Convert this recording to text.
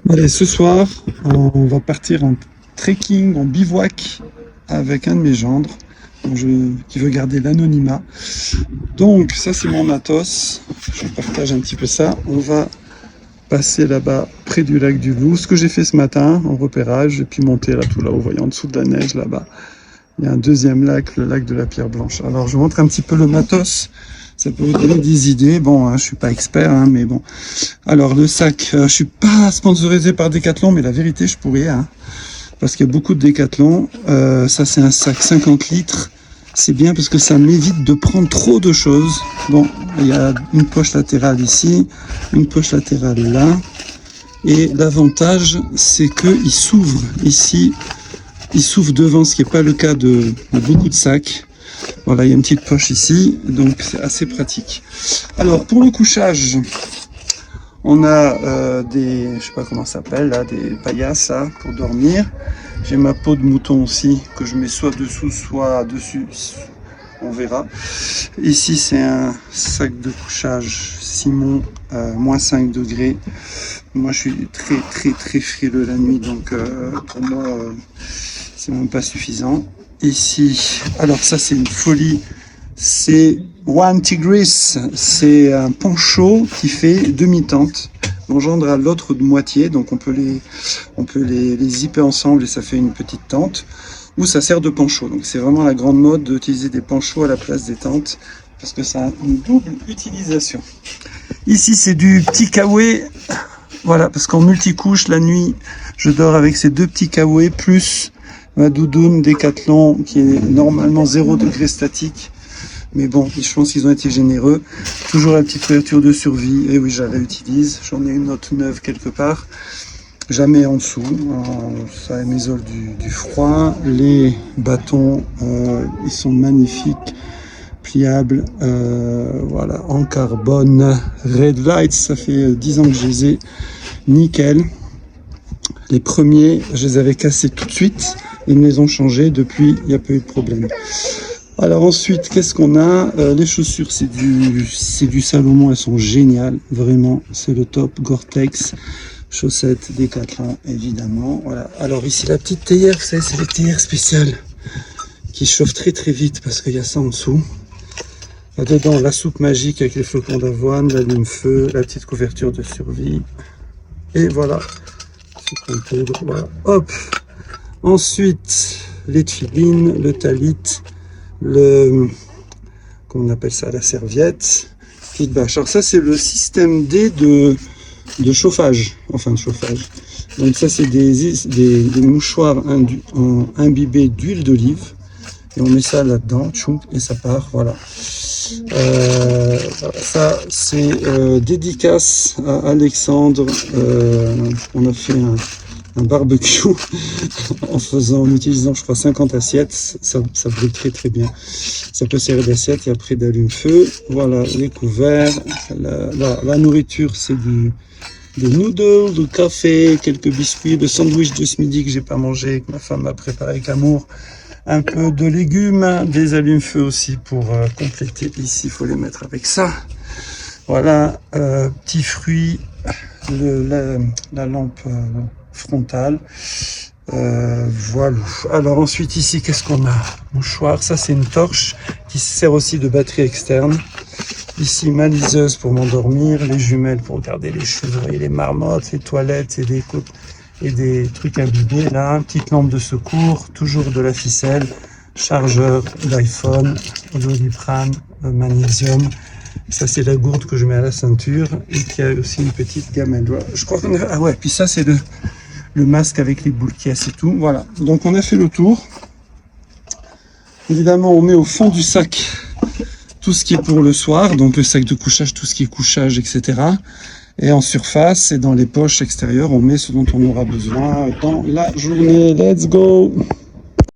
Allez, ce soir, on va partir en trekking, en bivouac avec un de mes gendres qui veut garder l'anonymat. Donc, ça c'est mon matos. Je partage un petit peu ça. On va passer là-bas, près du lac du Loup. Ce que j'ai fait ce matin en repérage, et puis monter là, tout là-haut, vous voyez, en dessous de la neige là-bas. Il y a un deuxième lac, le lac de la Pierre Blanche. Alors, je vous montre un petit peu le matos. Ça peut vous donner des idées. Bon, je suis pas expert, mais bon. Alors, le sac, je suis pas sponsorisé par Decathlon, mais la vérité, je pourrais, parce qu'il y a beaucoup de Decathlon. Ça, c'est un sac 50 litres. C'est bien parce que ça m'évite de prendre trop de choses. Bon, il y a une poche latérale ici, une poche latérale là. Et l'avantage, c'est qu'il s'ouvre ici. Il s'ouvre devant, ce qui n'est pas le cas de beaucoup de sacs. Voilà, il y a une petite poche ici, donc c'est assez pratique. Alors, pour le couchage, on a je sais pas comment ça s'appelle, là, des paillasses là, pour dormir. J'ai ma peau de mouton aussi, que je mets soit dessous, soit dessus. On verra. Ici, c'est un sac de couchage Simon, moins 5 degrés. Moi, je suis très frileux la nuit, donc pour moi, c'est même pas suffisant. Ici, alors ça, c'est une folie. C'est One Tigris, c'est un poncho qui fait demi-tente. Mon gendre a l'autre de moitié, donc on peut les zipper ensemble et ça fait une petite tente. Ou ça sert de poncho. Donc c'est vraiment la grande mode d'utiliser des ponchos à la place des tentes parce que ça a une double utilisation. Ici, c'est du petit kawaii. Voilà, parce qu'en multicouche, la nuit, je dors avec ces deux petits kawaii plus ma doudoune Decathlon qui est normalement 0 degré statique. Mais bon, je pense qu'ils ont été généreux. Toujours la petite couverture de survie. Et oui, je la réutilise. J'en ai une autre neuve quelque part. Jamais en dessous. Ça m'isole du froid. Les bâtons, ils sont magnifiques. Pliables. Voilà, en carbone. Red Lights, ça fait 10 ans que je les ai. Nickel. Les premiers, je les avais cassés tout de suite. Ils me les ont changés. Depuis, il n'y a pas eu de problème. Alors ensuite, qu'est-ce qu'on a? Les chaussures, c'est du Salomon, elles sont géniales, vraiment, c'est le top. Gore-Tex, chaussettes Decathlon, évidemment. Voilà. Alors ici, la petite théière, vous savez, c'est les théières spéciales qui chauffent très vite parce qu'il y a ça en dessous. Là-dedans, la soupe magique avec les flocons d'avoine, l'allume-feu, la petite couverture de survie. Et voilà. Voilà. Hop. Ensuite, les tefilines, le talit. Comment on appelle ça, la serviette, petite bâche. Alors ça c'est le système D de chauffage, enfin de chauffage. Donc ça c'est des mouchoirs imbibés d'huile d'olive et on met ça là-dedans, et ça part, voilà. Ça c'est dédicace à Alexandre. On a fait un barbecue en utilisant je crois 50 assiettes, ça brûle très bien. Ça peut servir d'assiette et après d'allume-feu. Voilà les couverts, la nourriture c'est des noodles, du café, quelques biscuits, le sandwich de ce midi que j'ai pas mangé, que ma femme m'a préparé avec amour, un peu de légumes, des allume-feu aussi pour compléter. Ici il faut les mettre avec ça. Voilà, petits fruits, la lampe frontale. Voilà. Alors ensuite ici, qu'est-ce qu'on a? Mouchoir, ça c'est une torche qui sert aussi de batterie externe. Ici, ma liseuse pour m'endormir, les jumelles pour garder les cheveux, les marmottes, les toilettes et des trucs imbibés. Là, petite lampe de secours, toujours de la ficelle, chargeur d'iPhone, Doliprane, magnésium. Ça c'est la gourde que je mets à la ceinture et qui a aussi une petite gamelle. Je crois qu'on a... Ah ouais, puis ça c'est le masque avec les boules qui et tout. Voilà, donc on a fait le tour. Évidemment, on met au fond du sac tout ce qui est pour le soir, donc le sac de couchage, tout ce qui est couchage, etc. Et en surface et dans les poches extérieures, on met ce dont on aura besoin dans la journée. Let's go!